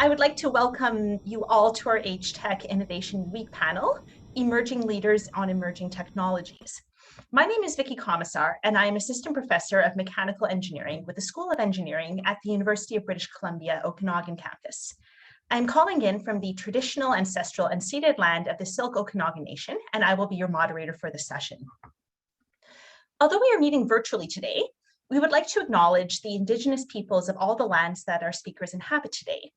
I would like to welcome you all to our AgeTech Innovation Week panel, Emerging Leaders on Emerging Technologies. My name is Vicky Commissar, and I am Assistant Professor of Mechanical Engineering with the School of Engineering at the University of British Columbia, Okanagan campus. I'm calling in from the traditional, ancestral, and ceded land of the Syilx Okanagan Nation, and I will be your moderator for this session. Although we are meeting virtually today, we would like to acknowledge the Indigenous peoples of all the lands that our speakers inhabit today.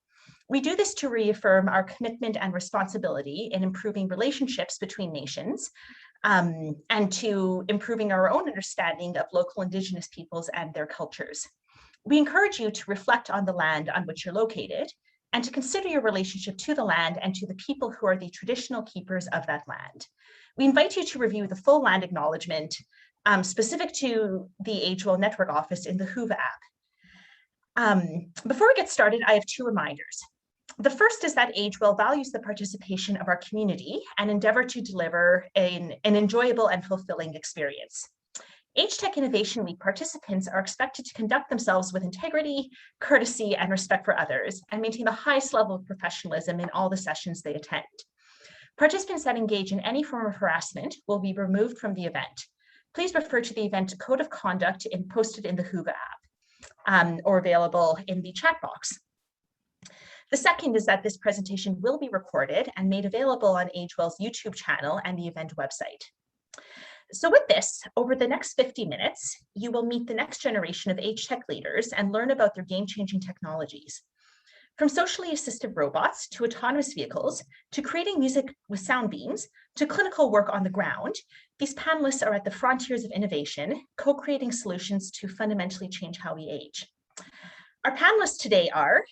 We do this to reaffirm our commitment and responsibility in improving relationships between nations and to improving our own understanding of local Indigenous peoples and their cultures. We encourage you to reflect on the land on which you're located and to consider your relationship to the land and to the people who are the traditional keepers of that land. We invite you to review the full land acknowledgement specific to the AgeWell Network Office in the Whova app. Before we get started, I have two reminders. The first is that AgeWell values the participation of our community and endeavor to deliver an enjoyable and fulfilling experience. AgeTech Innovation Week participants are expected to conduct themselves with integrity, courtesy, and respect for others, and maintain the highest level of professionalism in all the sessions they attend. Participants that engage in any form of harassment will be removed from the event. Please refer to the event code of conduct posted in the Whova app or available in the chat box. The second is that this presentation will be recorded and made available on AgeWell's YouTube channel and the event website. So with this, over the next 50 minutes, you will meet the next generation of AgeTech leaders and learn about their game-changing technologies. From socially assistive robots to autonomous vehicles, to creating music with sound beams, to clinical work on the ground, these panelists are at the frontiers of innovation, co-creating solutions to fundamentally change how we age. Our panelists today are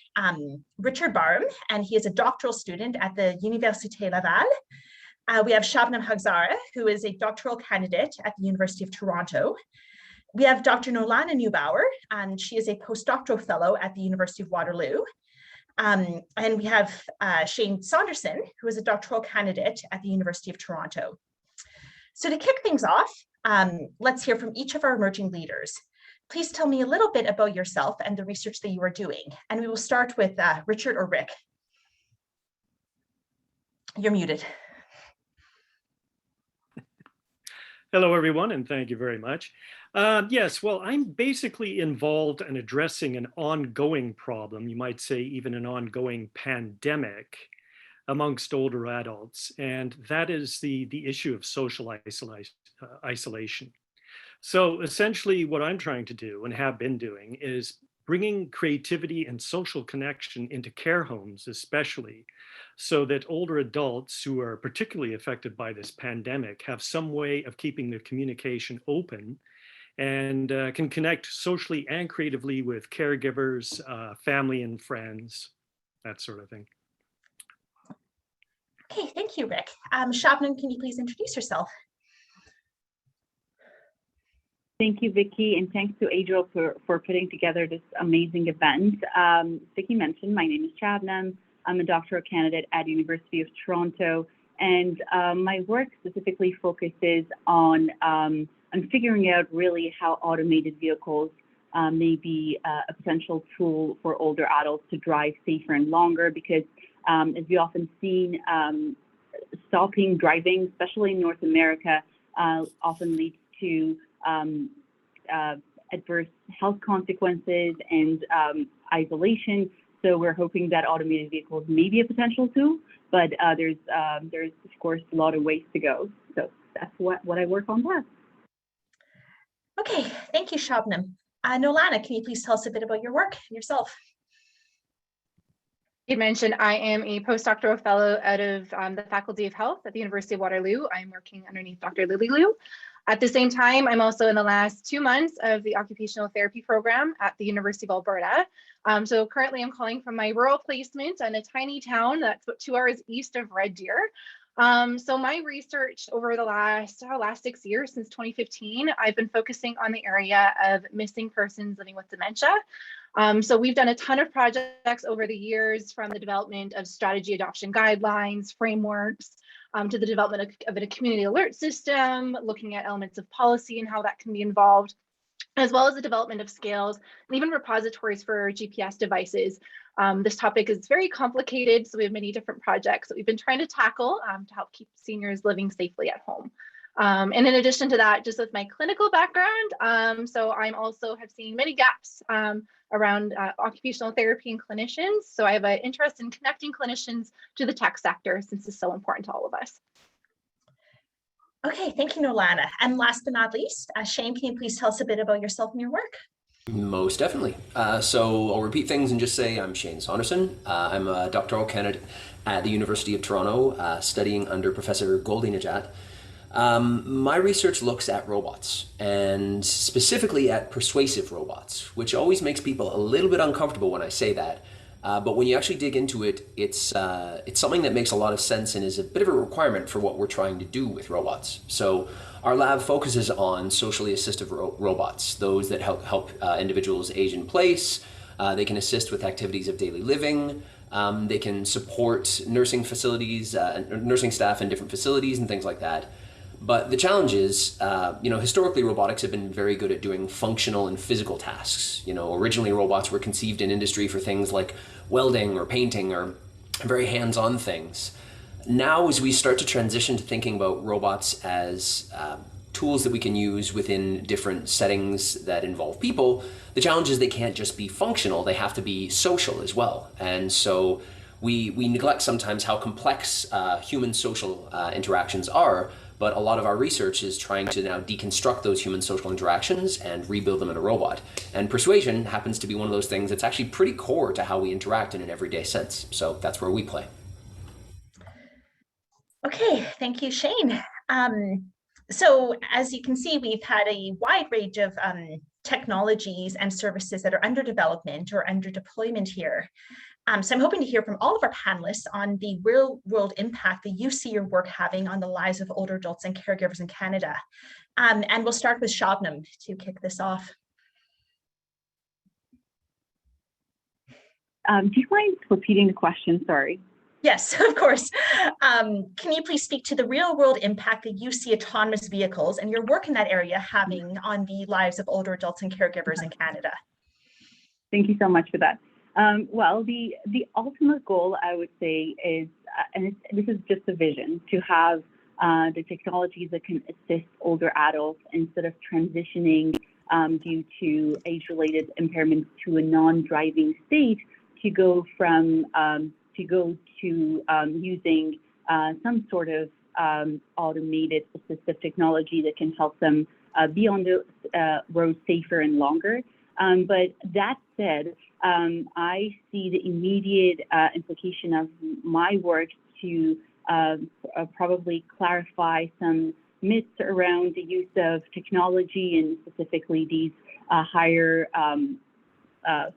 Richard Barham, and he is a doctoral student at the Université Laval. We have Shabnam Hagzara, who is a doctoral candidate at the University of Toronto. We have Dr. Nolana Neubauer, and she is a postdoctoral fellow at the University of Waterloo. And we have Shane Saunderson, who is a doctoral candidate at the University of Toronto. So to kick things off, let's hear from each of our emerging leaders. Please tell me a little bit about yourself and the research that you are doing. And we will start with Richard or Rick. You're muted. Hello, everyone, and thank you very much. Yes, well, I'm basically involved in addressing an ongoing problem, you might say even an ongoing pandemic amongst older adults, and that is the issue of social isolation. So essentially what I'm trying to do and have been doing is bringing creativity and social connection into care homes, especially, so that older adults who are particularly affected by this pandemic have some way of keeping their communication open and can connect socially and creatively with caregivers, family and friends, that sort of thing. Okay, thank you, Rick. Shabnam, can you please introduce yourself? Thank you, Vicky, and thanks to AgeWell for putting together this amazing event. Vicky mentioned, my name is Shabnam. I'm a doctoral candidate at University of Toronto, and my work specifically focuses on figuring out really how automated vehicles may be a potential tool for older adults to drive safer and longer, because as we often seen, stopping driving, especially in North America, often leads to adverse health consequences and isolation. So we're hoping that automated vehicles may be a potential tool, but there's of course a lot of ways to go. So that's what I work on there. Okay, thank you, Shabnam. Nolana, can you please tell us a bit about your work and yourself? You mentioned I am a postdoctoral fellow out of the Faculty of Health at the University of Waterloo. I'm working underneath Dr. Lily Liu. At the same time, I'm also in the last 2 months of the occupational therapy program at the University of Alberta. So currently I'm calling from my rural placement in a tiny town that's about 2 hours east of Red Deer. So my research over the last 6 years, since 2015, I've been focusing on the age of missing persons living with dementia. So we've done a ton of projects over the years, from the development of strategy adoption guidelines, frameworks, to the development of a community alert system, looking at elements of policy and how that can be involved, as well as the development of scales and even repositories for GPS devices. This topic is very complicated, so we have many different projects that we've been trying to tackle to help keep seniors living safely at home. And in addition to that, just with my clinical background, so I'm also have seen many gaps around occupational therapy and clinicians. So I have an interest in connecting clinicians to the tech sector since it's so important to all of us. Okay, thank you, Nolana. And last but not least, Shane, can you please tell us a bit about yourself and your work? Most definitely. So I'll repeat things and just say I'm Shane Saunderson. I'm a doctoral candidate at the University of Toronto, studying under Professor Goldie-Najat. My research looks at robots, and specifically at persuasive robots, which always makes people a little bit uncomfortable when I say that. But when you actually dig into it, it's something that makes a lot of sense and is a bit of a requirement for what we're trying to do with robots. So our lab focuses on socially assistive robots, those that help individuals age in place. They can assist with activities of daily living. They can support nursing facilities, nursing staff in different facilities and things like that. But the challenge is, historically robotics have been very good at doing functional and physical tasks. Originally robots were conceived in industry for things like welding or painting or very hands-on things. Now, as we start to transition to thinking about robots as tools that we can use within different settings that involve people, the challenge is they can't just be functional, they have to be social as well. And so we neglect sometimes how complex human social interactions are. But a lot of our research is trying to now deconstruct those human social interactions and rebuild them in a robot. And persuasion happens to be one of those things that's actually pretty core to how we interact in an everyday sense. So that's where we play. Okay, thank you, Shane. So as you can see, we've had a wide range of technologies and services that are under development or under deployment here. So I'm hoping to hear from all of our panelists on the real-world impact that you see your work having on the lives of older adults and caregivers in Canada. And we'll start with Shabnam to kick this off. Do you mind repeating the question? Sorry. Yes, of course. Can you please speak to the real-world impact that you see autonomous vehicles and your work in that area having on the lives of older adults and caregivers in Canada? Thank you so much for that. Well, the ultimate goal, I would say, is, this is just a vision, to have the technologies that can assist older adults instead of transitioning due to age-related impairments to a non-driving state, to go to using some sort of automated assistive technology that can help them be on the road safer and longer. But that said, I see the immediate implication of my work to probably clarify some myths around the use of technology, and specifically these higher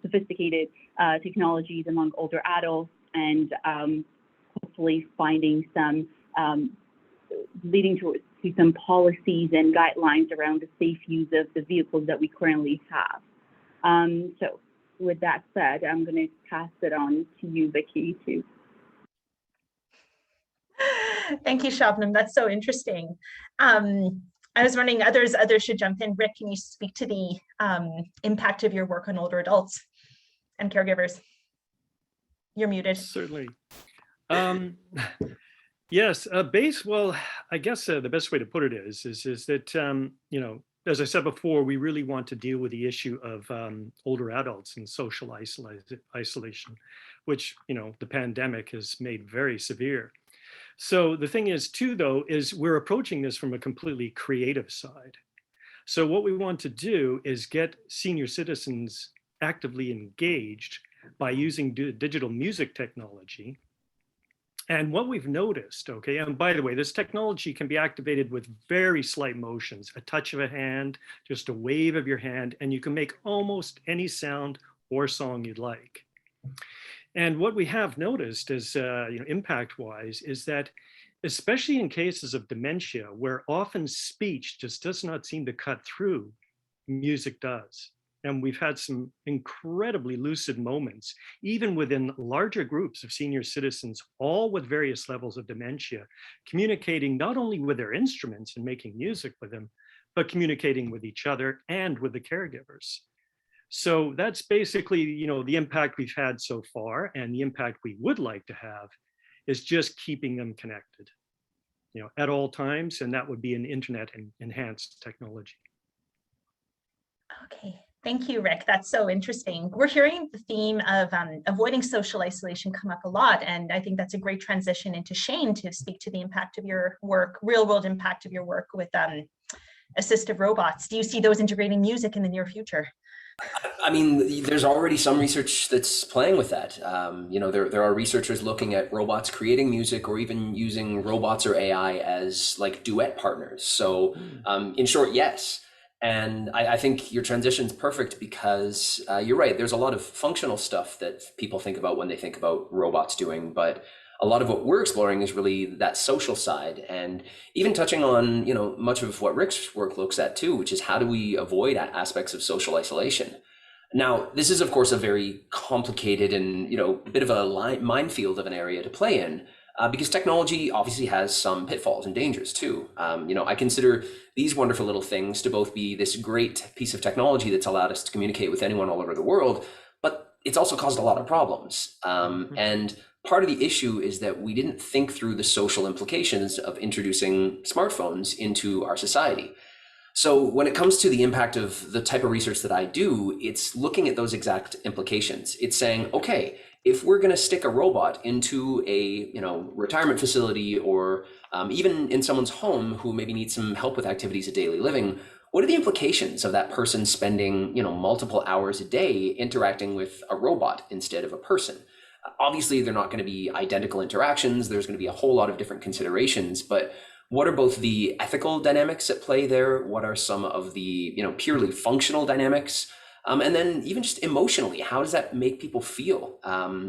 sophisticated technologies among older adults, and hopefully finding some, leading to some policies and guidelines around the safe use of the vehicles that we currently have. So with that said, I'm going to pass it on to you, Vicky, too. Thank you, Shabnam. That's so interesting. I was wondering, others should jump in. Rick, can you speak to the impact of your work on older adults and caregivers? You're muted. Certainly. Yes, well, I guess the best way to put it is that, as I said before, we really want to deal with the issue of older adults and social isolation, which, the pandemic has made very severe. So the thing is, too, though, is we're approaching this from a completely creative side. So what we want to do is get senior citizens actively engaged by using digital music technology. And what we've noticed, okay, and by the way, this technology can be activated with very slight motions, a touch of a hand, just a wave of your hand, and you can make almost any sound or song you'd like. And what we have noticed is, impact-wise, is that especially in cases of dementia, where often speech just does not seem to cut through, music does. And we've had some incredibly lucid moments, even within larger groups of senior citizens, all with various levels of dementia, communicating not only with their instruments and making music with them, but communicating with each other and with the caregivers. So that's basically, the impact we've had so far, and the impact we would like to have is just keeping them connected, at all times, and that would be an internet and enhanced technology. Okay, thank you, Rick. That's so interesting. We're hearing the theme of avoiding social isolation come up a lot, and I think that's a great transition into Shane to speak to the impact of your work, real world impact of your work with assistive robots. Do you see those integrating music in the near future? I mean, there's already some research that's playing with that. There are researchers looking at robots creating music, or even using robots or AI as like duet partners. So, in short, yes. And I think your transition's perfect because you're right. There's a lot of functional stuff that people think about when they think about robots doing, but a lot of what we're exploring is really that social side, and even touching on, much of what Rick's work looks at too, which is how do we avoid aspects of social isolation. Now, this is of course a very complicated and, a bit of a minefield of an area to play in, because technology obviously has some pitfalls and dangers too. I consider these wonderful little things to both be this great piece of technology that's allowed us to communicate with anyone all over the world, but it's also caused a lot of problems. And part of the issue is that we didn't think through the social implications of introducing smartphones into our society. So when it comes to the impact of the type of research that I do, it's looking at those exact implications. It's saying, okay, if we're going to stick a robot into a retirement facility, or even in someone's home who maybe needs some help with activities of daily living, what are the implications of that person spending multiple hours a day interacting with a robot instead of a person? Obviously, they're not going to be identical interactions. There's going to be a whole lot of different considerations, but what are both the ethical dynamics at play there? What are some of the purely functional dynamics? And then even just emotionally, how does that make people feel?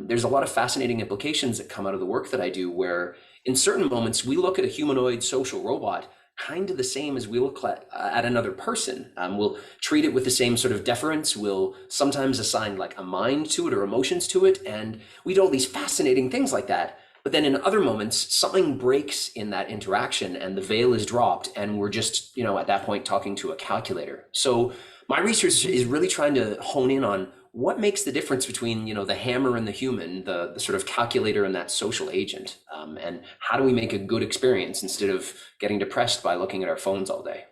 There's a lot of fascinating implications that come out of the work that I do, where in certain moments we look at a humanoid social robot kind of the same as we look at another person. We'll treat it with the same sort of deference. We'll sometimes assign like a mind to it or emotions to it. And we do all these fascinating things like that. But then in other moments, something breaks in that interaction and the veil is dropped, and we're just, at that point talking to a calculator. So my research is really trying to hone in on what makes the difference between, the hammer and the human, the sort of calculator and that social agent, and how do we make a good experience instead of getting depressed by looking at our phones all day.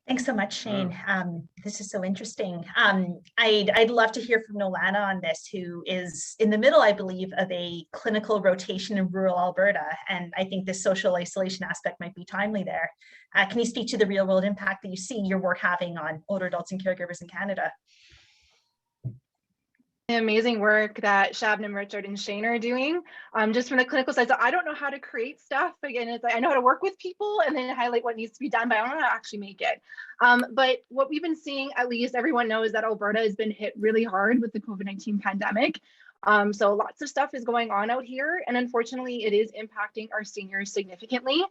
Thanks so much, Shane. This is so interesting. I'd love to hear from Nolana on this, who is in the middle, I believe, of a clinical rotation in rural Alberta. And I think this social isolation aspect might be timely there. Can you speak to the real world impact that you see your work having on older adults and caregivers in Canada? The amazing work that Shabnam, Richard, and Shane are doing, just from the clinical side. So I don't know how to create stuff. Again, it's like I know how to work with people and then highlight what needs to be done, but I don't know how to actually make it. But what we've been seeing, at least everyone knows that Alberta has been hit really hard with the COVID-19 pandemic. So lots of stuff is going on out here, and unfortunately it is impacting our seniors significantly.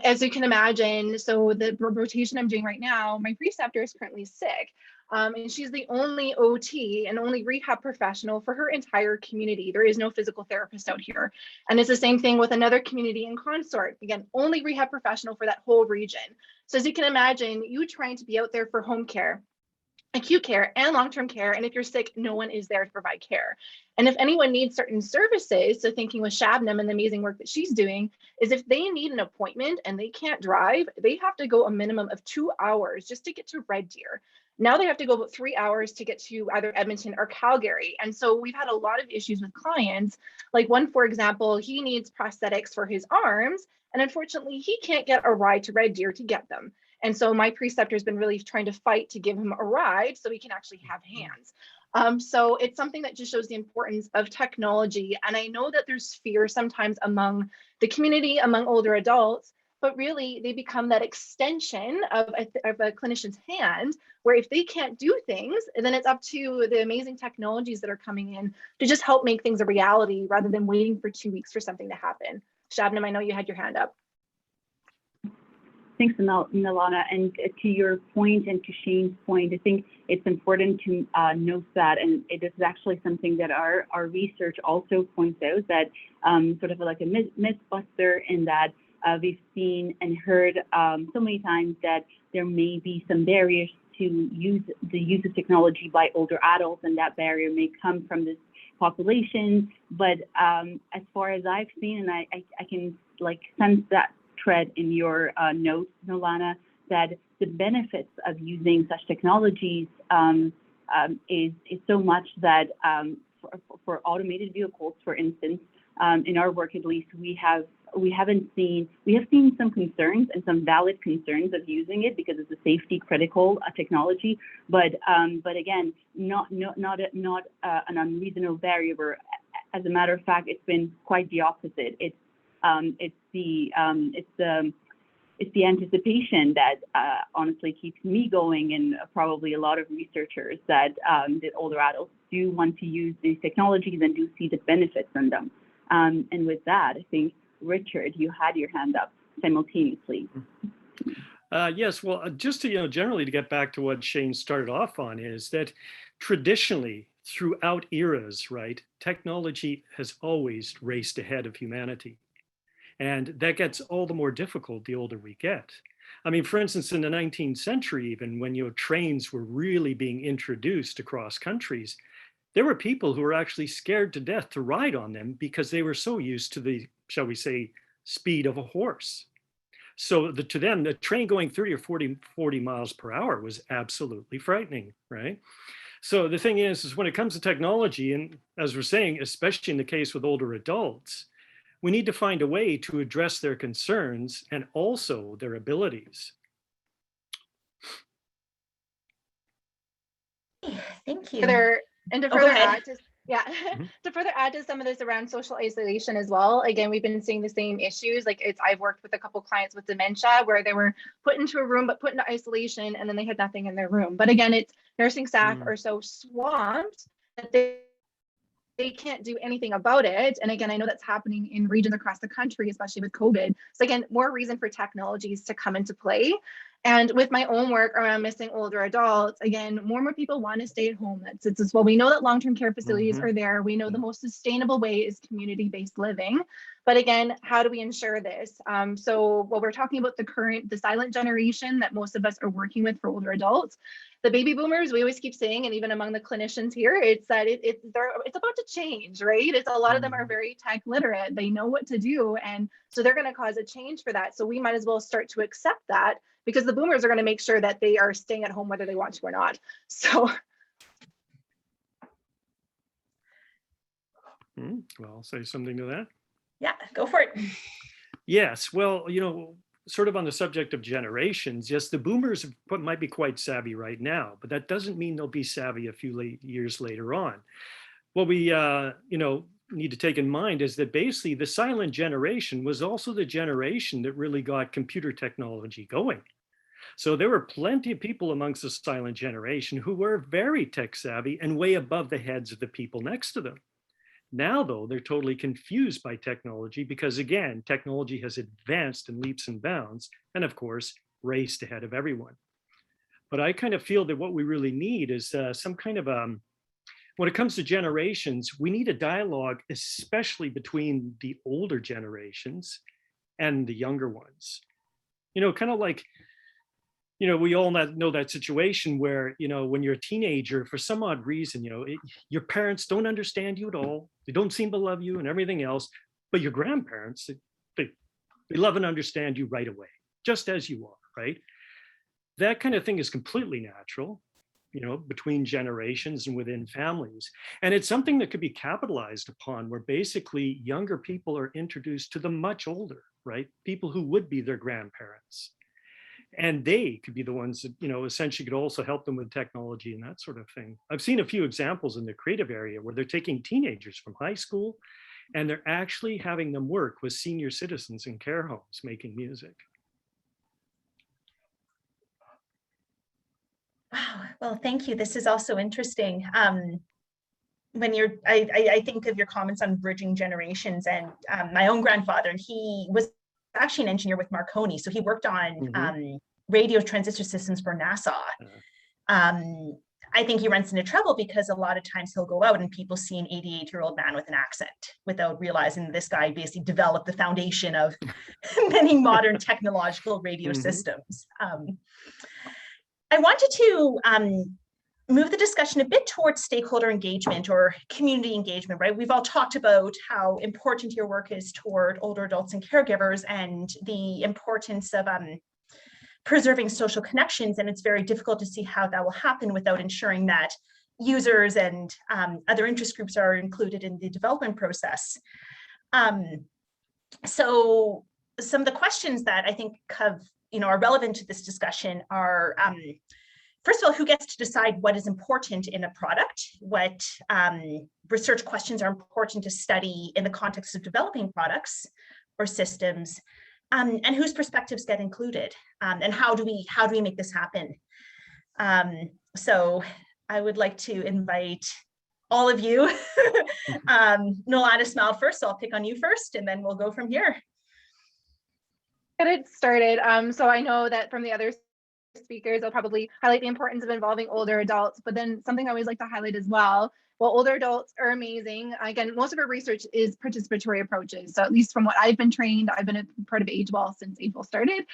As you can imagine, so the rotation I'm doing right now, my preceptor is currently sick. And she's the only OT and only rehab professional for her entire community. There is no physical therapist out here. And it's the same thing with another community in Consort. Again, only rehab professional for that whole region. So as you can imagine, you trying to be out there for home care, acute care, and long-term care. And if you're sick, no one is there to provide care. And if anyone needs certain services, so thinking with Shabnam and the amazing work that she's doing, is if they need an appointment and they can't drive, they have to go a minimum of 2 hours just to get to Red Deer. Now they have to go about 3 hours to get to either Edmonton or Calgary. And so we've had a lot of issues with clients. Like one, for example, he needs prosthetics for his arms, and unfortunately he can't get a ride to Red Deer to get them. And so my preceptor has been really trying to fight to give him a ride so he can actually have hands. So it's something that just shows the importance of technology. And I know that there's fear sometimes among the community, among older adults, but really they become that extension of a clinician's hand, where if they can't do things, then it's up to the amazing technologies that are coming in to just help make things a reality rather than waiting for 2 weeks for something to happen. Shabnam, I know you had your hand up. Thanks, Nolana. And to your point and to Shane's point, I think it's important to note that, and it is actually something that our research also points out, that sort of like a mythbuster, in that we've seen and heard so many times that there may be some barriers to use the use of technology by older adults, and that barrier may come from this population. But as far as I've seen, and I can like sense that thread in your notes, Nolana, that the benefits of using such technologies is so much that for automated vehicles, for instance, in our work at least, we have seen some concerns and some valid concerns of using it because it's a safety critical technology, but again, not an unreasonable barrier. As a matter of fact, it's been quite the opposite. It's the anticipation that honestly keeps me going, and probably a lot of researchers that older adults do want to use these technologies and do see the benefits in them. And with that, I think, Richard, you had your hand up simultaneously. Yes, well, just to, generally to get back to what Shane started off on, is that traditionally throughout eras, right, technology has always raced ahead of humanity. And that gets all the more difficult the older we get. I mean, for instance, in the 19th century, even when trains were really being introduced across countries, there were people who were actually scared to death to ride on them because they were so used to the, shall we say, speed of a horse. So to them, the train going 30 or 40 miles per hour was absolutely frightening, right? So the thing is when it comes to technology, and as we're saying, especially in the case with older adults, we need to find a way to address their concerns and also their abilities. Thank you. To further add to some of this around social isolation as well. Again, we've been seeing the same issues. I've worked with a couple clients with dementia where they were put into a room, but put into isolation, and then they had nothing in their room. But again, it's nursing staff are so swamped that they can't do anything about it. And again, I know that's happening in regions across the country, especially with COVID. So again, more reason for technologies to come into play. And with my own work around missing older adults, again, more and more people want to stay at home. It's well, we know that long-term care facilities are there. We know the most sustainable way is community-based living. But again, how do we ensure this? So while we're talking about the silent generation that most of us are working with for older adults, the baby boomers, we always keep saying, and even among the clinicians here, it's that it's about to change, right? It's a lot of them are very tech literate. They know what to do. And so they're going to cause a change for that. So we might as well start to accept that, because the boomers are going to make sure that they are staying at home whether they want to or not. So. Well, I'll say something to that. Yeah, go for it. Yes, well, sort of on the subject of generations, yes, the boomers might be quite savvy right now, but that doesn't mean they'll be savvy a few years later on. What we, need to take in mind is that basically the silent generation was also the generation that really got computer technology going. So there were plenty of people amongst the silent generation who were very tech savvy and way above the heads of the people next to them. Now, though, they're totally confused by technology because, again, technology has advanced in leaps and bounds and, of course, raced ahead of everyone. But I kind of feel that what we really need is some kind of, when it comes to generations, we need a dialogue, especially between the older generations and the younger ones. Kind of like, we all know that situation where, when you're a teenager, for some odd reason, your parents don't understand you at all. They don't seem to love you and everything else. But your grandparents, they love and understand you right away, just as you are, right? That kind of thing is completely natural, between generations and within families. And it's something that could be capitalized upon, where basically younger people are introduced to the much older, right? People who would be their grandparents. And they could be the ones that, essentially could also help them with technology and that sort of thing. I've seen a few examples in the creative area where they're taking teenagers from high school and they're actually having them work with senior citizens in care homes making music. Wow, well, thank you. This is also interesting. When I think of your comments on bridging generations, and my own grandfather, and he was actually an engineer with Marconi. So he worked on radio transistor systems for NASA. I think he runs into trouble because a lot of times he'll go out and people see an 88-year-old man with an accent without realizing this guy basically developed the foundation of many modern technological radio systems. I wanted to move the discussion a bit towards stakeholder engagement or community engagement, right? We've all talked about how important your work is toward older adults and caregivers and the importance of preserving social connections. And it's very difficult to see how that will happen without ensuring that users and other interest groups are included in the development process. So some of the questions that I think are relevant to this discussion are, first of all, who gets to decide what is important in a product? What research questions are important to study in the context of developing products or systems? And whose perspectives get included? And how do we make this happen? So I would like to invite all of you. Nolana smiled first, so I'll pick on you first, and then we'll go from here. Get it started. So I know that from the other speakers, I'll probably highlight the importance of involving older adults, but then something I always like to highlight as well. While older adults are amazing, again, most of our research is participatory approaches. So at least from what I've been trained, I've been a part of AgeWell since AgeWell started.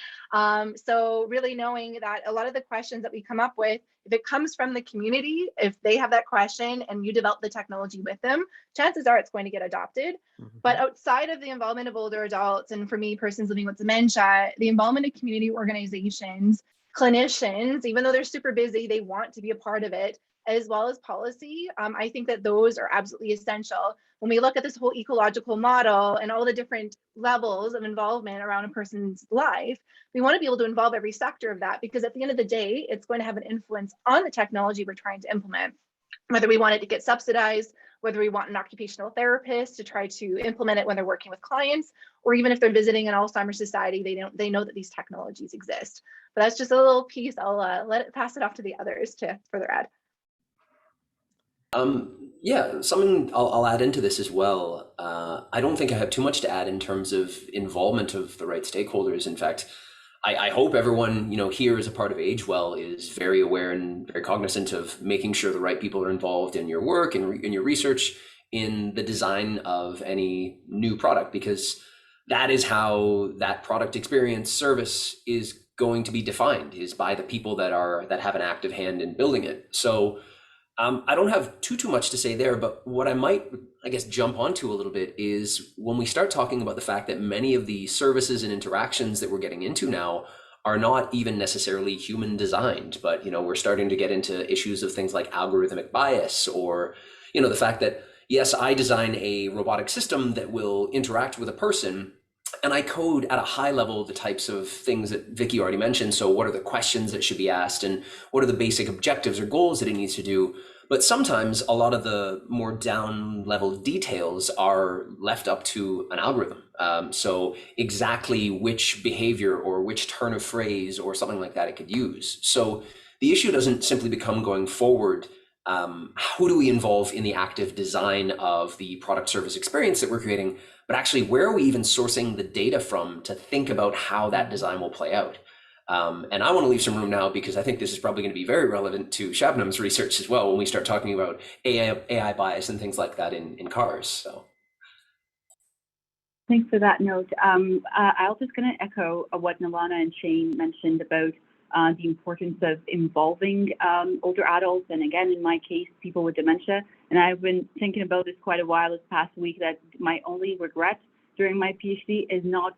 So really knowing that a lot of the questions that we come up with, if it comes from the community, if they have that question and you develop the technology with them, chances are it's going to get adopted. Mm-hmm. But outside of the involvement of older adults, and for me, persons living with dementia, the involvement of community organizations, clinicians, even though they're super busy, they want to be a part of it, as well as policy. I think that those are absolutely essential. When we look at this whole ecological model and all the different levels of involvement around a person's life, we want to be able to involve every sector of that, because at the end of the day, it's going to have an influence on the technology we're trying to implement. Whether we want it to get subsidized, whether we want an occupational therapist to try to implement it when they're working with clients, or even if they're visiting an Alzheimer's society, they know that these technologies exist. But that's just a little piece. I'll pass it off to the others to further add. Yeah, something I'll add into this as well. I don't think I have too much to add in terms of involvement of the right stakeholders. In fact, I hope everyone here as a part of AgeWell is very aware and very cognizant of making sure the right people are involved in your work and in your research, in the design of any new product, because that is how that product experience service is going to be defined, is by the people that have an active hand in building it. So I don't have too much to say there, but what I might, I guess, jump onto a little bit is when we start talking about the fact that many of the services and interactions that we're getting into now are not even necessarily human designed, but we're starting to get into issues of things like algorithmic bias, or the fact that, yes, I design a robotic system that will interact with a person, and I code at a high level the types of things that Vicky already mentioned. So what are the questions that should be asked, and what are the basic objectives or goals that it needs to do? But sometimes a lot of the more down level details are left up to an algorithm. So exactly which behavior or which turn of phrase or something like that it could use. So the issue doesn't simply become, going forward, how do we involve in the active design of the product service experience that we're creating, but actually where are we even sourcing the data from to think about how that design will play out? And I want to leave some room now, because I think this is probably going to be very relevant to Shabnam's research as well when we start talking about AI bias and things like that in cars. So. Thanks for that note. I'm just going to echo what Nolana and Shane mentioned about the importance of involving older adults, and again, in my case, people with dementia. And I've been thinking about this quite a while this past week, that my only regret during my PhD is not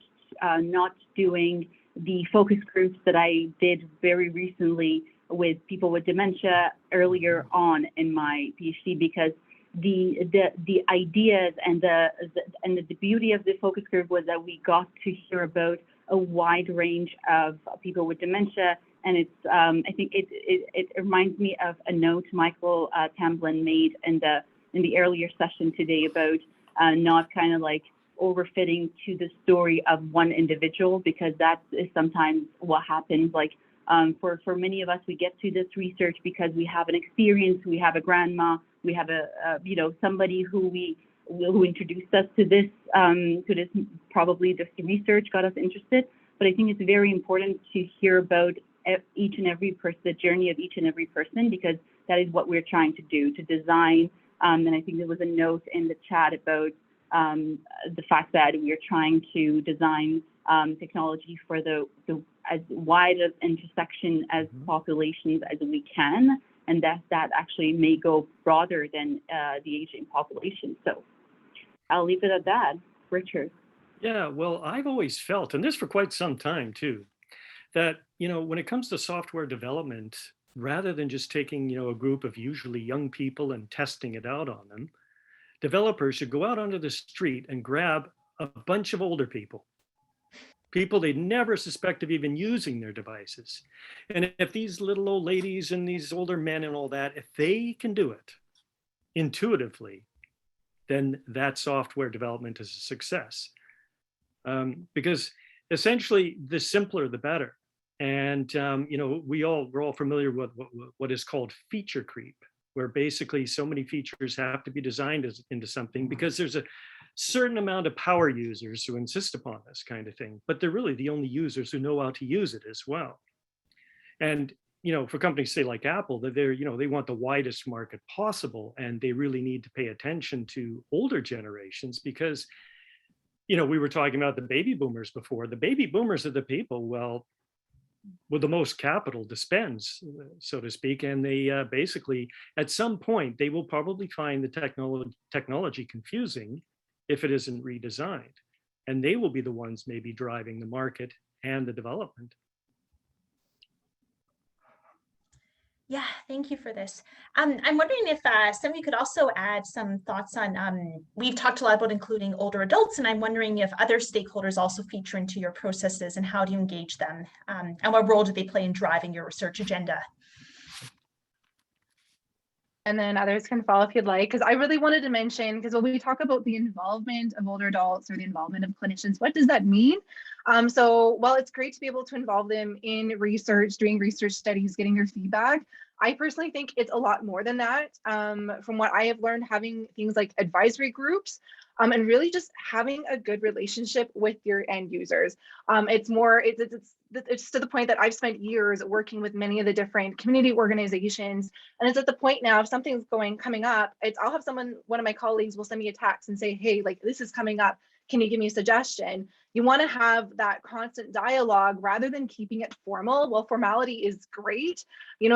doing the focus groups that I did very recently with people with dementia earlier on in my PhD, because the ideas and the beauty of the focus group was that we got to hear about a wide range of people with dementia. And it's I think it reminds me of a note Michael Tamblin made in the earlier session today about not kind of like overfitting to the story of one individual, because that is sometimes what happens. Like for many of us, we get to this research because we have an experience, we have a grandma, we have somebody who introduced us to this probably this research got us interested. But I think it's very important to hear about each and every person, the journey of each and every person, because that is what we're trying to do, to design. And I think there was a note in the chat about the fact that we're trying to design technology for the as wide of intersection as populations as we can, and that actually may go broader than the aging population. So I'll leave it at that. Richard. Yeah, well, I've always felt, and this for quite some time too, that, when it comes to software development, rather than just taking, a group of usually young people and testing it out on them, developers should go out onto the street and grab a bunch of older people they'd never suspect of even using their devices. And if these little old ladies and these older men and all that, if they can do it intuitively, then that software development is a success. Because essentially, the simpler, the better. And we're all familiar with what is called feature creep, where basically so many features have to be designed into something because there's a certain amount of power users who insist upon this kind of thing, but they're really the only users who know how to use it as well. And for companies say like Apple, that they want the widest market possible, and they really need to pay attention to older generations because we were talking about the baby boomers before. The baby boomers are the people, well, with the most capital to spend, so to speak. And they basically, at some point, they will probably find the technology confusing if it isn't redesigned. And they will be the ones maybe driving the market and the development. Yeah, thank you for this. I'm wondering if some of you could also add some thoughts on, we've talked a lot about including older adults, and I'm wondering if other stakeholders also feature into your processes and how do you engage them? And what role do they play in driving your research agenda? And then others can follow if you'd like, because I really wanted to mention, because when we talk about the involvement of older adults or the involvement of clinicians, what does that mean? So while it's great to be able to involve them in research, doing research studies, getting their feedback, I personally think it's a lot more than that. From what I have learned, having things like advisory groups, and really just having a good relationship with your end users. It's to the point that I've spent years working with many of the different community organizations, and it's at the point now, if something's coming up, I'll have one of my colleagues will send me a text and say, hey, like this is coming up, can you give me a suggestion? You want to have that constant dialogue rather than keeping it formal. Well, formality is great.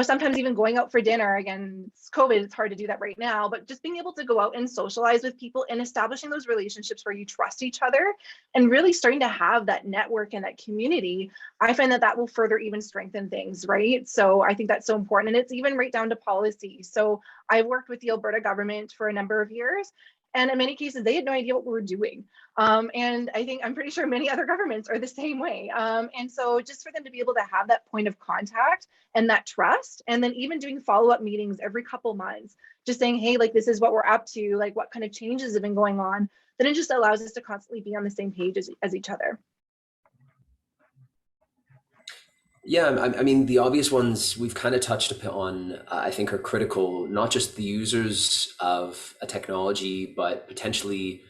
Sometimes even going out for dinner, again, it's COVID, it's hard to do that right now, but just being able to go out and socialize with people and establishing those relationships where you trust each other and really starting to have that network and that community, I find that will further even strengthen things, right? So I think that's so important. And it's even right down to policy. So I've worked with the Alberta government for a number of years, and in many cases, they had no idea what we were doing. And I'm pretty sure many other governments are the same way. And so just for them to be able to have that point of contact and that trust, and then even doing follow-up meetings every couple months, just saying, hey, like, this is what we're up to, like, what kind of changes have been going on, then it just allows us to constantly be on the same page as each other. Yeah, I mean, the obvious ones we've kind of touched upon, I think, are critical, not just the users of a technology, but potentially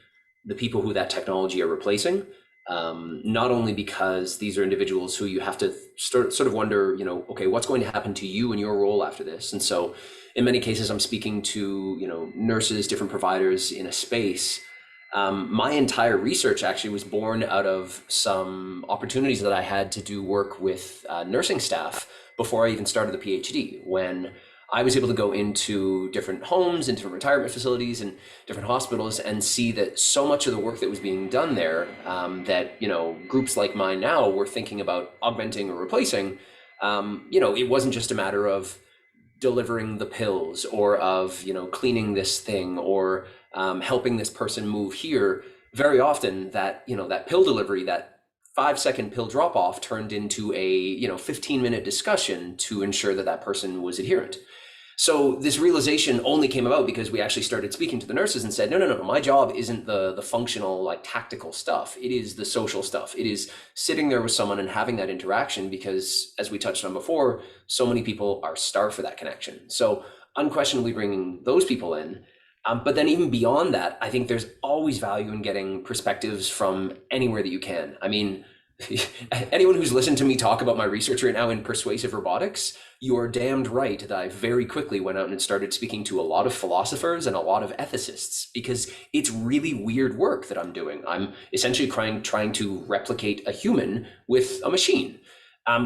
the people who that technology are replacing. Not only because these are individuals who you have to sort of wonder, okay, what's going to happen to you and your role after this? And so in many cases, I'm speaking to, nurses, different providers in a space. My entire research actually was born out of some opportunities that I had to do work with nursing staff before I even started the PhD, when I was able to go into different homes and different retirement facilities and different hospitals and see that so much of the work that was being done there, that, groups like mine now were thinking about augmenting or replacing, it wasn't just a matter of delivering the pills or of, cleaning this thing or helping this person move here. Very often that, that pill delivery, that 5-second pill drop off turned into a, 15-minute discussion to ensure that that person was adherent. So this realization only came about because we actually started speaking to the nurses and said, no, my job isn't the functional, like, tactical stuff. It is the social stuff. It is sitting there with someone and having that interaction because, as we touched on before, so many people are starved for that connection. So unquestionably bringing those people in. But then even beyond that, I think there's always value in getting perspectives from anywhere that you can. I mean, anyone who's listened to me talk about my research right now in persuasive robotics, you are damned right that I very quickly went out and started speaking to a lot of philosophers and a lot of ethicists, because it's really weird work that I'm doing. I'm essentially trying to replicate a human with a machine.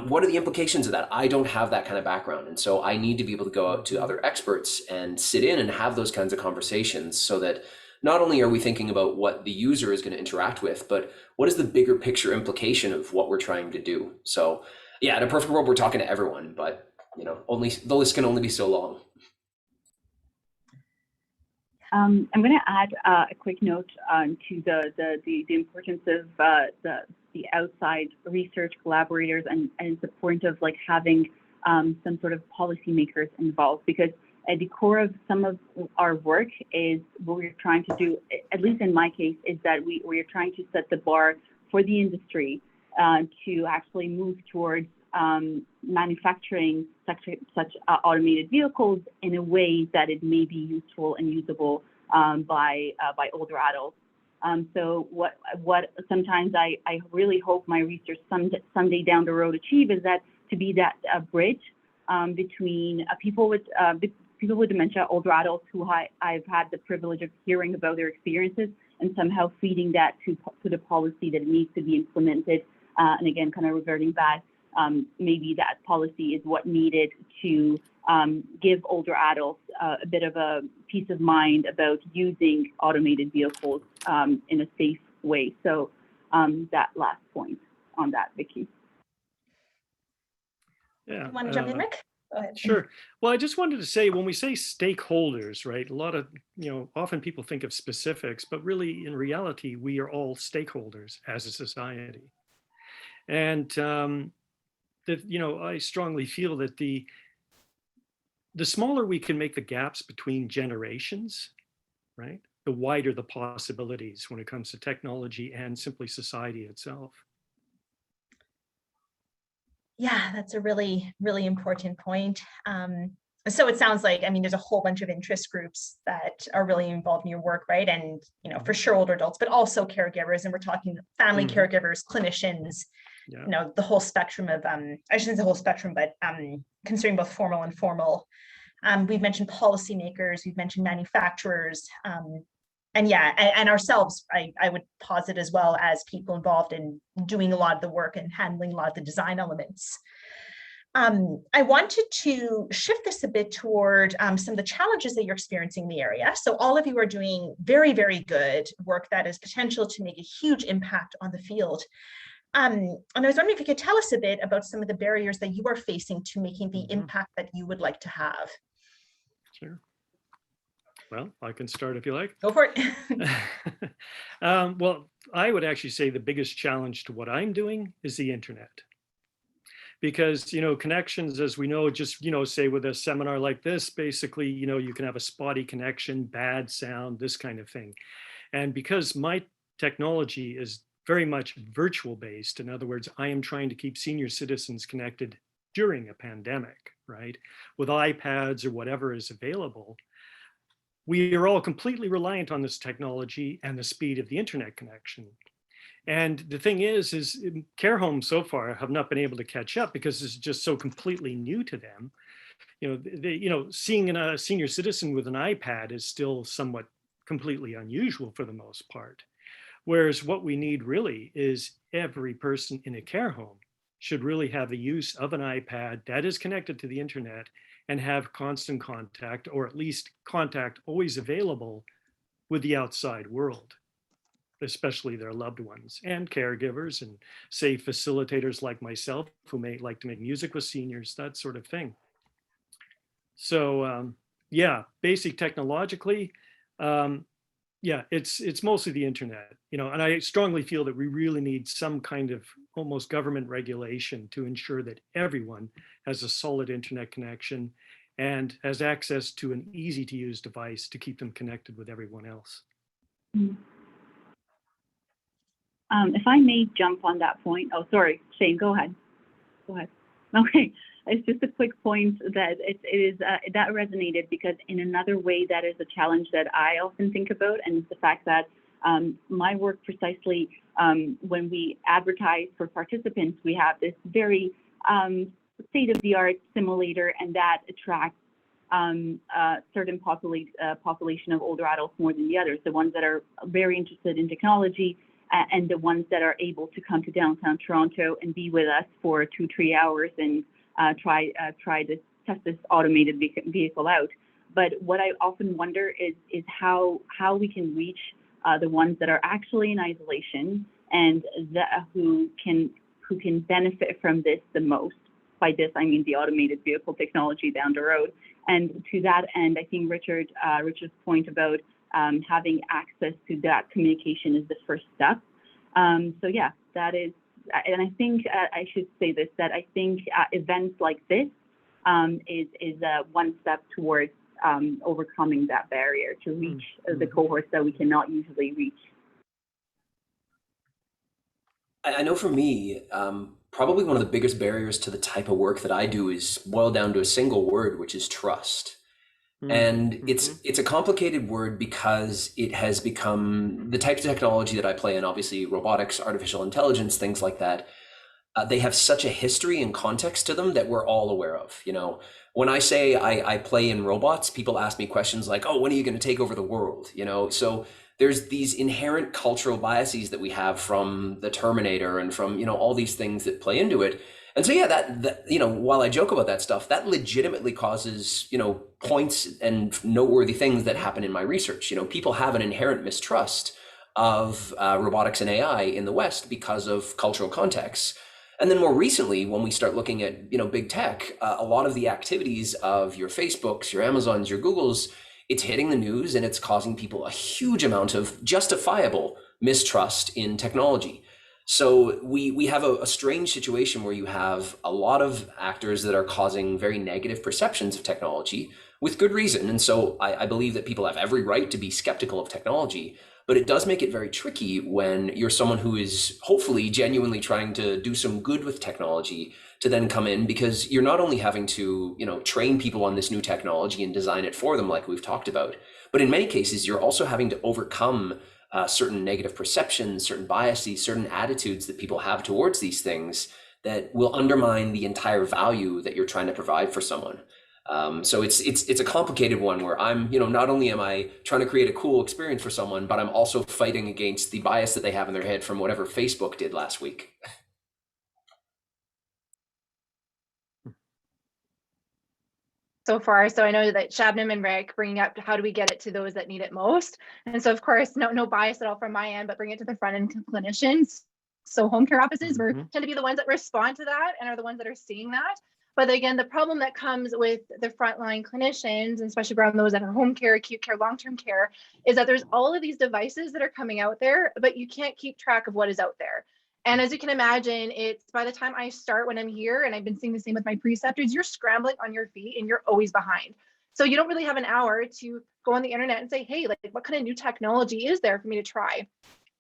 What are the implications of that? I don't have that kind of background. And so I need to be able to go out to other experts and sit in and have those kinds of conversations, so that not only are we thinking about what the user is going to interact with, but what is the bigger picture implication of what we're trying to do? So yeah, in a perfect world, we're talking to everyone, but only the list can only be so long. I'm going to add a quick note to the importance of the outside research collaborators, and it's the point of like having some sort of policymakers involved, because at the core of some of our work is what we're trying to do, at least in my case, is that we're trying to set the bar for the industry to actually move towards manufacturing such automated vehicles in a way that it may be useful and usable by older adults. So what sometimes I really hope my research someday down the road achieve is that to be that bridge between people with dementia, older adults who I've had the privilege of hearing about their experiences, and somehow feeding that to the policy that needs to be implemented. And again, kind of reverting back, maybe that policy is what needed to give older adults a bit of a peace of mind about using automated vehicles in a safe way. So that last point on that, Vicky. Yeah. You want to jump in, Rick? Go ahead. Sure. Well, I just wanted to say, when we say stakeholders, right, a lot of, often people think of specifics, but really in reality, we are all stakeholders as a society. And I strongly feel that the smaller we can make the gaps between generations, right, the wider the possibilities when it comes to technology and simply society itself. Yeah, that's a really, really important point. So it sounds like, there's a whole bunch of interest groups that are really involved in your work, right? And, for sure, older adults, but also caregivers. And we're talking family caregivers, clinicians, the whole spectrum of, I shouldn't say the whole spectrum, but considering both formal and informal. We've mentioned policymakers, we've mentioned manufacturers, and ourselves, I would posit as well as people involved in doing a lot of the work and handling a lot of the design elements. I wanted to shift this a bit toward some of the challenges that you're experiencing in the area. So all of you are doing very, very good work that has potential to make a huge impact on the field. And I was wondering if you could tell us a bit about some of the barriers that you are facing to making the impact that you would like to have. Sure. Well, I can start if you like. Go for it. Well, I would actually say the biggest challenge to what I'm doing is the internet. Because, connections, as we know, just, say with a seminar like this, basically, you can have a spotty connection, bad sound, this kind of thing. And because my technology is very much virtual based, in other words, I am trying to keep senior citizens connected during a pandemic, right? With iPads or whatever is available. We are all completely reliant on this technology and the speed of the internet connection. And the thing is care homes so far have not been able to catch up because it's just so completely new to them. Seeing a senior citizen with an iPad is still somewhat completely unusual for the most part. Whereas what we need really is every person in a care home should really have the use of an iPad that is connected to the internet and have constant contact, or at least contact always available with the outside world, especially their loved ones and caregivers and, say, facilitators like myself who may like to make music with seniors, that sort of thing. So basic technologically, it's mostly the internet, and I strongly feel that we really need some kind of almost government regulation to ensure that everyone has a solid internet connection and has access to an easy to use device to keep them connected with everyone else. If I may jump on that point. Oh, sorry, Shane, go ahead. Okay, it's just a quick point that that resonated, because in another way that is a challenge that I often think about, and it's the fact that My work precisely, when we advertise for participants, we have this very state-of-the-art simulator, and that attracts a certain population of older adults more than the others, the ones that are very interested in technology and the ones that are able to come to downtown Toronto and be with us for 2-3 hours and try to test this automated vehicle out. But what I often wonder is how we can reach the ones that are actually in isolation and who can benefit from this the most. By this, I mean the automated vehicle technology down the road. And to that end, I think Richard's point about having access to that communication is the first step. So yeah, that is, and I think I should say this, that I think events like this is one step towards overcoming that barrier to reach the cohorts that we cannot usually reach. I know for me, probably one of the biggest barriers to the type of work that I do is boiled down to a single word, which is trust. And it's a complicated word because it has become the types of technology that I play in, obviously robotics, artificial intelligence, things like that. They have such a history and context to them that we're all aware of. You know, when I say I play in robots, people ask me questions like, oh, when are you going to take over the world? You know, so there's these inherent cultural biases that we have from the Terminator and from, you know, all these things that play into it. And so, yeah, that, you know, while I joke about that stuff, that legitimately causes, you know, points and noteworthy things that happen in my research. You know, people have an inherent mistrust of robotics and AI in the West because of cultural contexts. And then more recently, when we start looking at, you know, big tech, a lot of the activities of your Facebooks, your Amazons, your Googles, it's hitting the news and it's causing people a huge amount of justifiable mistrust in technology. So we have a strange situation where you have a lot of actors that are causing very negative perceptions of technology with good reason. And so I believe that people have every right to be skeptical of technology, but it does make it very tricky when you're someone who is hopefully genuinely trying to do some good with technology to then come in, because you're not only having to, you know, train people on this new technology and design it for them like we've talked about, but in many cases, you're also having to overcome certain negative perceptions, certain biases, certain attitudes that people have towards these things that will undermine the entire value that you're trying to provide for someone. So it's a complicated one where I'm, you know, not only am I trying to create a cool experience for someone, but I'm also fighting against the bias that they have in their head from whatever Facebook did last week. So far. So I know that Shabnam and Rick bringing up how do we get it to those that need it most. And so of course, no bias at all from my end, but bring it to the front end clinicians. So home care offices tend to be the ones that respond to that and are the ones that are seeing that. But again, the problem that comes with the frontline clinicians, and especially around those that are home care, acute care, long-term care, is that there's all of these devices that are coming out there, but you can't keep track of what is out there. And as you can imagine, it's by the time I start when I'm here, and I've been seeing the same with my preceptors, you're scrambling on your feet and you're always behind. So you don't really have an hour to go on the internet and say, hey, like what kind of new technology is there for me to try?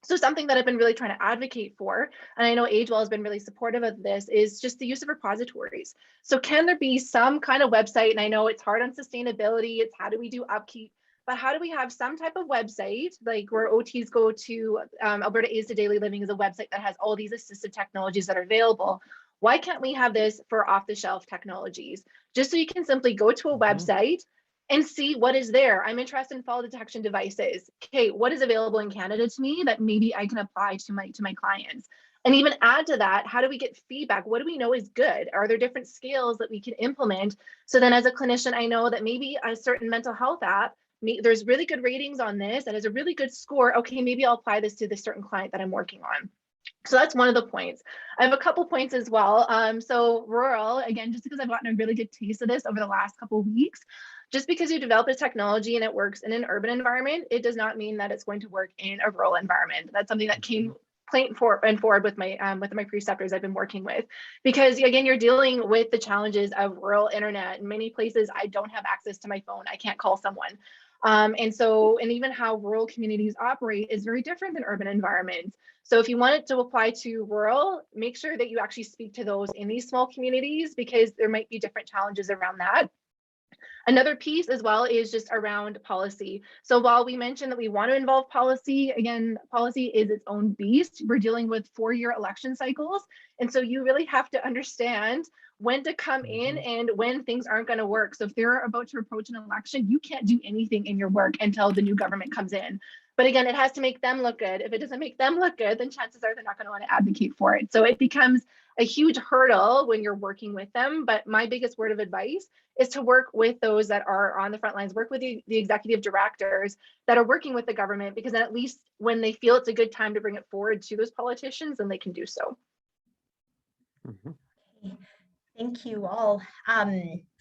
So something that I've been really trying to advocate for, and I know AgeWell has been really supportive of this, is just the use of repositories. So can there be some kind of website, and I know it's hard on sustainability, it's how do we do upkeep, but how do we have some type of website, like where OTs go to, Alberta Aids to Daily Living is a website that has all these assistive technologies that are available. Why can't we have this for off-the-shelf technologies? Just so you can simply go to a website and see what is there. I'm interested in fall detection devices. Okay, what is available in Canada to me that maybe I can apply to my clients? And even add to that, how do we get feedback? What do we know is good? Are there different scales that we can implement? So then as a clinician, I know that maybe a certain mental health app, there's really good ratings on this, that has a really good score. Okay, maybe I'll apply this to this certain client that I'm working on. So that's one of the points. I have a couple points as well. So rural, again, just because I've gotten a really good taste of this over the last couple of weeks, just because you develop a technology and it works in an urban environment, it does not mean that it's going to work in a rural environment. That's something that came plain forward with my preceptors I've been working with, because again, you're dealing with the challenges of rural internet. In many places, I don't have access to my phone. I can't call someone. And even how rural communities operate is very different than urban environments. So if you want it to apply to rural, make sure that you actually speak to those in these small communities, because there might be different challenges around that. Another piece as well is just around policy. So while we mentioned that we want to involve policy, again, policy is its own beast. We're dealing with 4-year election cycles. And so you really have to understand when to come in and when things aren't going to work. So if they're about to approach an election, you can't do anything in your work until the new government comes in. But again, it has to make them look good. If it doesn't make them look good, then chances are they're not going to want to advocate for it. So it becomes a huge hurdle when you're working with them. But my biggest word of advice is to work with those that are on the front lines, work with the executive directors that are working with the government, because then at least when they feel it's a good time to bring it forward to those politicians, then they can do so. Thank you all.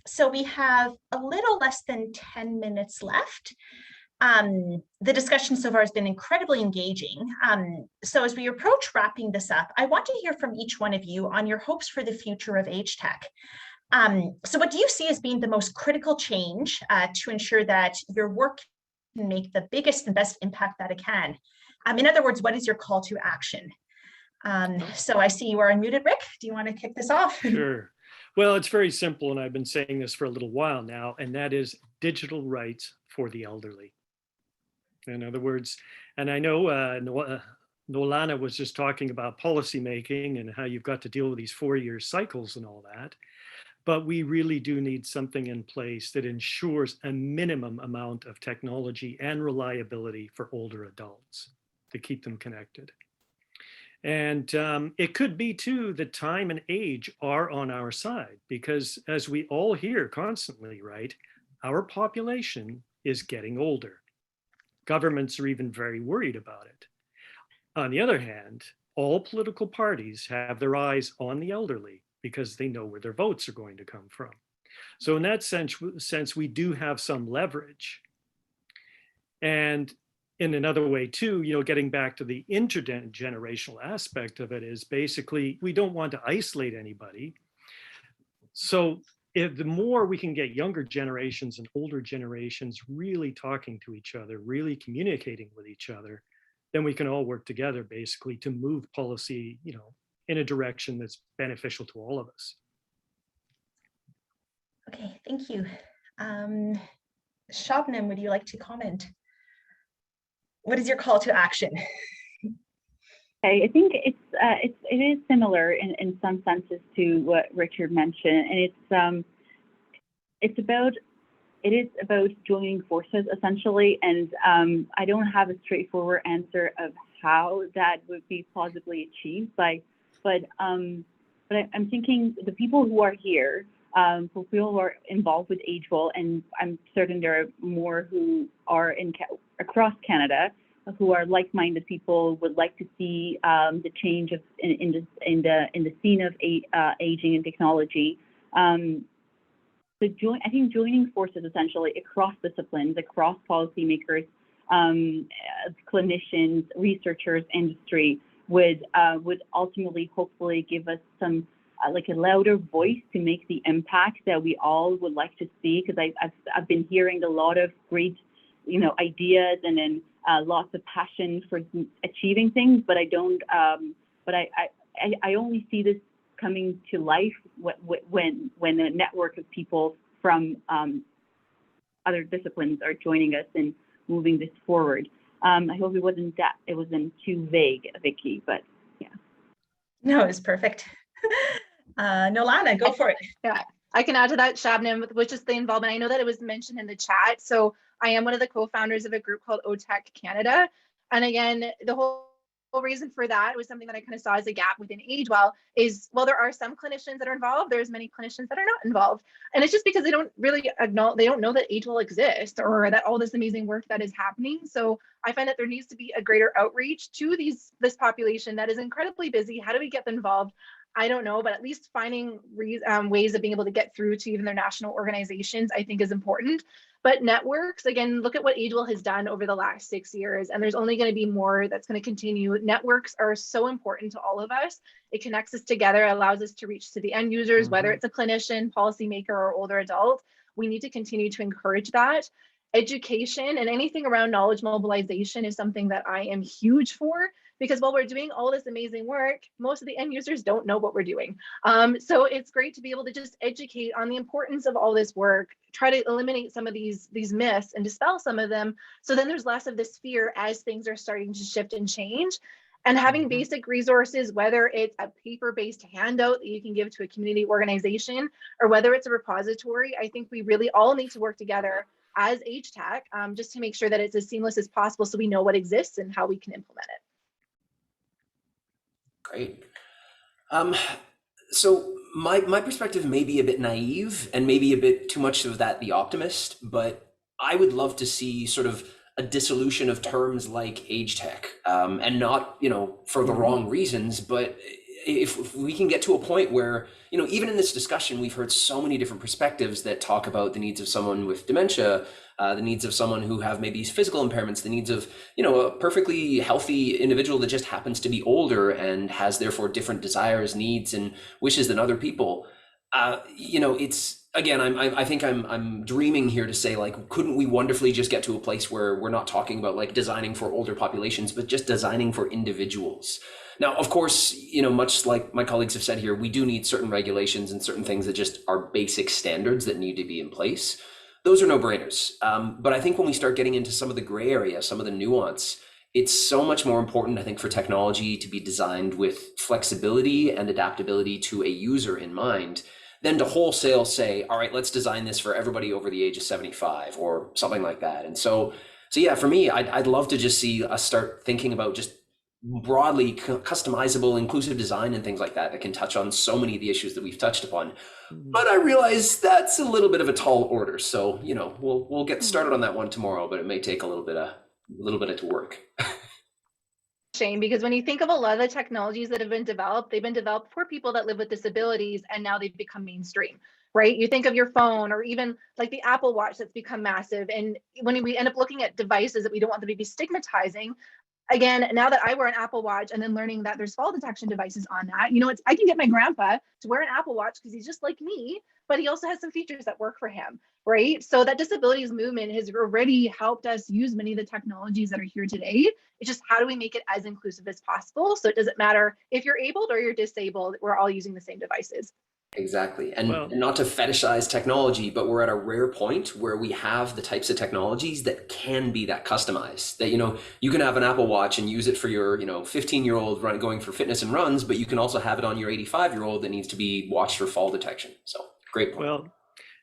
So we have a little less than 10 minutes left. The discussion so far has been incredibly engaging. So as we approach wrapping this up, I want to hear from each one of you on your hopes for the future of AgeTech. So what do you see as being the most critical change to ensure that your work can make the biggest and best impact that it can? In other words, what is your call to action? So I see you are unmuted, Rick. Do you want to kick this off? Sure. Well, it's very simple, and I've been saying this for a little while now, and that is digital rights for the elderly. In other words, and I know Nolana was just talking about policymaking and how you've got to deal with these 4-year cycles and all that, but we really do need something in place that ensures a minimum amount of technology and reliability for older adults to keep them connected. And it could be too that time and age are on our side, because as we all hear constantly, right, our population is getting older. Governments are even very worried about it. On the other hand, all political parties have their eyes on the elderly because they know where their votes are going to come from. So in that sense, we do have some leverage. And in another way too, getting back to the intergenerational aspect of it is basically, we don't want to isolate anybody. So if the more we can get younger generations and older generations really talking to each other, really communicating with each other, then we can all work together basically to move policy, in a direction that's beneficial to all of us. Okay, thank you. Shabnam, would you like to comment? What is your call to action? I think it is similar in some senses to what Richard mentioned, and it is about joining forces essentially. And I don't have a straightforward answer of how that would be plausibly achieved, but I'm thinking the people who are here, for people who are involved with AgeWell, and I'm certain there are more who are across Canada, who are like-minded people, would like to see the change in the scene of aging and technology. I think joining forces essentially across disciplines, across policymakers, clinicians, researchers, industry would ultimately, hopefully, give us some like a louder voice to make the impact that we all would like to see. Because I've been hearing a lot of great ideas and then lots of passion for achieving things, but I don't. But I only see this coming to life when a network of people from other disciplines are joining us and moving this forward. I hope it wasn't too vague, Vicky, but yeah. No, it was perfect. Nolana, go for it. Yeah, I can add to that, Shabnam, which is the involvement. I know that it was mentioned in the chat. So I am one of the co-founders of a group called AgeTech Canada. And again, the whole reason for that was something that I kind of saw as a gap within AgeWell is, well, there are some clinicians that are involved. There's many clinicians that are not involved. And it's just because they don't really acknowledge, they don't know that AgeWell exists or that all this amazing work that is happening. So I find that there needs to be a greater outreach to this population that is incredibly busy. How do we get them involved? I don't know, but at least finding ways of being able to get through to even their national organizations, I think is important. But networks, again, look at what AgeWell has done over the last 6 years, and there's only going to be more that's going to continue. Networks are so important to all of us. It connects us together, allows us to reach to the end users, whether it's a clinician, policymaker, or older adult. We need to continue to encourage that. education and anything around knowledge mobilization is something that I am huge for, because while we're doing all this amazing work, most of the end users don't know what we're doing. So it's great to be able to just educate on the importance of all this work, try to eliminate some of these myths and dispel some of them. So then there's less of this fear as things are starting to shift and change. And having basic resources, whether it's a paper-based handout that you can give to a community organization, or whether it's a repository, I think we really all need to work together as AgeTech, just to make sure that it's as seamless as possible so we know what exists and how we can implement it. Great. So my perspective may be a bit naive and maybe a bit too much of that the optimist, but I would love to see sort of a dissolution of terms like age tech, and not, for the wrong reasons, but if we can get to a point where, even in this discussion, we've heard so many different perspectives that talk about the needs of someone with dementia, the needs of someone who have maybe physical impairments, the needs of, a perfectly healthy individual that just happens to be older and has therefore different desires, needs, and wishes than other people. It's, again, I think I'm dreaming here to say, like, couldn't we wonderfully just get to a place where we're not talking about like designing for older populations, but just designing for individuals? Now, of course, much like my colleagues have said here, we do need certain regulations and certain things that just are basic standards that need to be in place. Those are no-brainers. But I think when we start getting into some of the gray area, some of the nuance, it's so much more important, I think, for technology to be designed with flexibility and adaptability to a user in mind than to wholesale say, all right, let's design this for everybody over the age of 75 or something like that. And so yeah, for me, I'd love to just see us start thinking about just broadly customizable, inclusive design and things like that can touch on so many of the issues that we've touched upon. But I realize that's a little bit of a tall order. So, we'll get started on that one tomorrow, but it may take a little bit of work. Shame, because when you think of a lot of the technologies that have been developed, they've been developed for people that live with disabilities, and now they've become mainstream, right? You think of your phone, or even like the Apple Watch that's become massive. And when we end up looking at devices that we don't want them to be stigmatizing, again, now that I wear an Apple Watch and then learning that there's fall detection devices on that, I can get my grandpa to wear an Apple Watch because he's just like me, but he also has some features that work for him, right? So that disabilities movement has already helped us use many of the technologies that are here today. It's just, how do we make it as inclusive as possible? So it doesn't matter if you're abled or you're disabled, we're all using the same devices. Exactly. And not to fetishize technology, but we're at a rare point where we have the types of technologies that can be that customized, that, you can have an Apple Watch and use it for your, 15-year-old going for fitness and runs, but you can also have it on your 85-year-old that needs to be watched for fall detection. So great point. Well,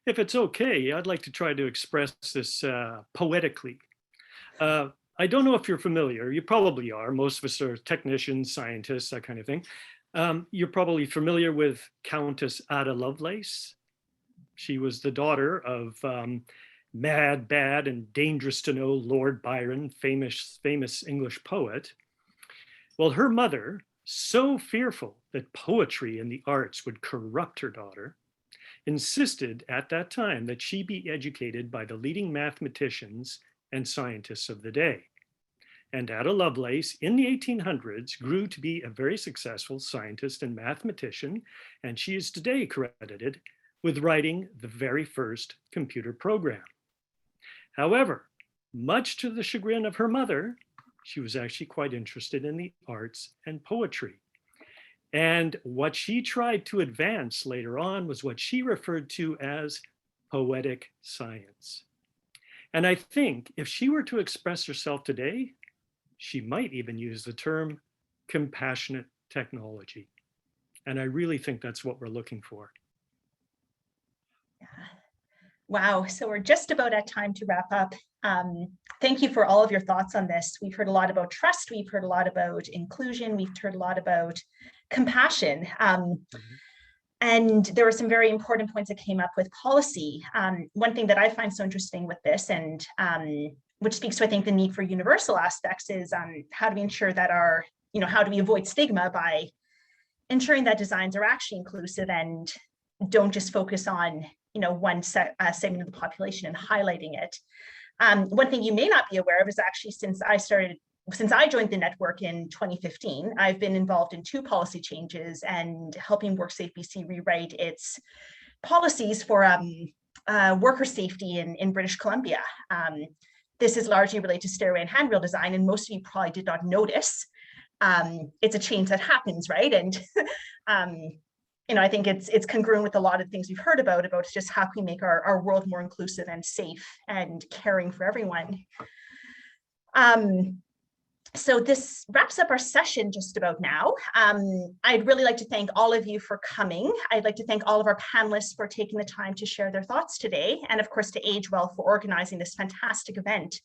if it's okay, I'd like to try to express this poetically. I don't know if you're familiar, you probably are. Most of us are technicians, scientists, that kind of thing. You're probably familiar with Countess Ada Lovelace. She was the daughter of mad, bad, and dangerous to know Lord Byron, famous English poet. Well, her mother, so fearful that poetry and the arts would corrupt her daughter, insisted at that time that she be educated by the leading mathematicians and scientists of the day. And Ada Lovelace in the 1800s grew to be a very successful scientist and mathematician, and she is today credited with writing the very first computer program. However, much to the chagrin of her mother, she was actually quite interested in the arts and poetry. And what she tried to advance later on was what she referred to as poetic science. And I think if she were to express herself today, she might even use the term compassionate technology. And I really think that's what we're looking for. Yeah. Wow, so we're just about at time to wrap up. Thank you for all of your thoughts on this. We've heard a lot about trust, we've heard a lot about inclusion, we've heard a lot about compassion. And there were some very important points that came up with policy. One thing that I find so interesting with this, and which speaks to, I think, the need for universal aspects, is how do we ensure that how do we avoid stigma by ensuring that designs are actually inclusive and don't just focus on one segment of the population and highlighting it. One thing you may not be aware of is actually since I joined the network in 2015, I've been involved in 2 policy changes and helping WorkSafe BC rewrite its policies for worker safety in British Columbia. This is largely related to stairway and handrail design, and most of you probably did not notice. It's a change that happens, right? And I think it's congruent with a lot of things we've heard about just how can we make our world more inclusive and safe and caring for everyone. So this wraps up our session just about now. I'd really like to thank all of you for coming. I'd like to thank all of our panelists for taking the time to share their thoughts today, and of course to AgeWell for organizing this fantastic event.